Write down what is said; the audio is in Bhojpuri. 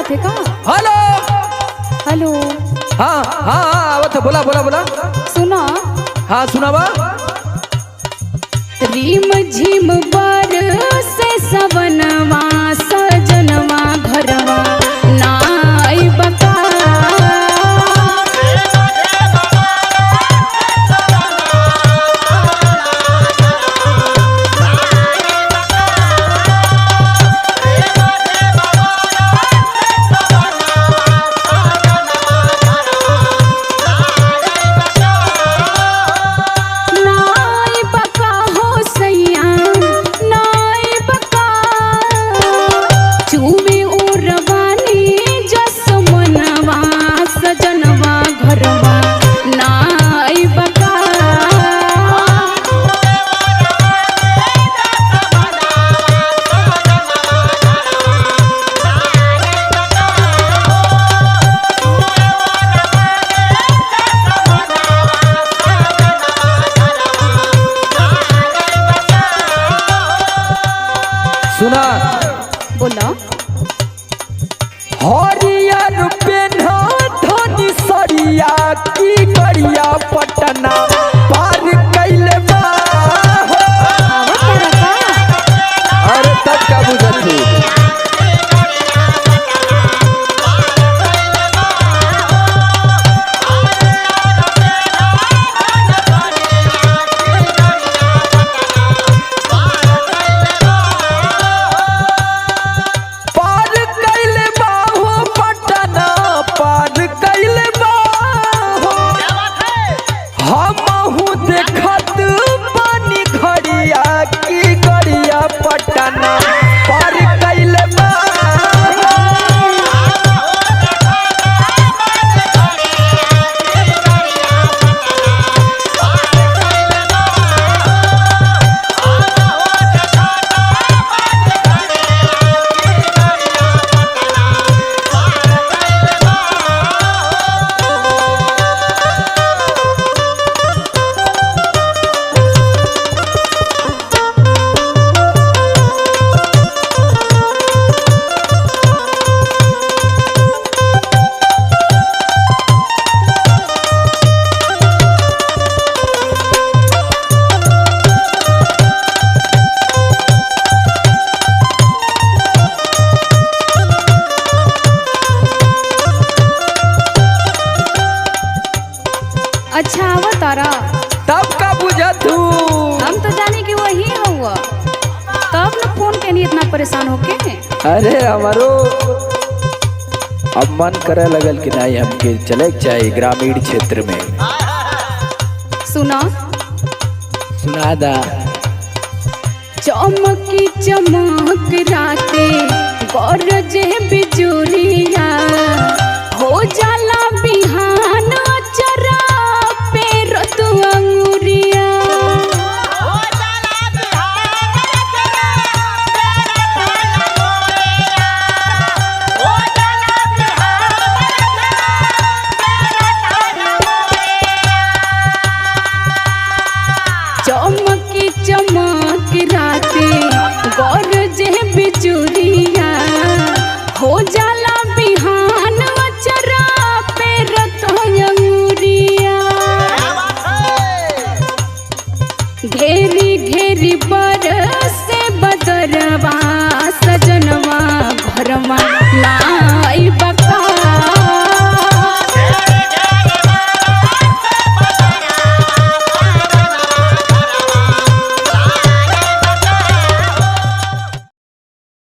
थे का? Hello hello. हाँ हाँ आवत बोला बोला बोला। सुना। हाँ सुनावा। रीम झिम बरसे सवनवा सजनवा घरवा नाई बका। सुना बोला। हरियर पेन्हा धनी सरिया की गरिया पटना पार कैले बा हो। अरे तब का बुझत थी। अच्छा आवा तारा। तब का बुझत हूँ। हम तो जाने कि वही हुआ तब न फोन के नहीं इतना परेशान होके। अरे हमारो अब मन करे लगल कि नहीं हमके चले चाहिए ग्रामीण क्षेत्र में। सुना। सुना दा। चमकी चमक राते गरजे बिजुरिया हो जाला बिहान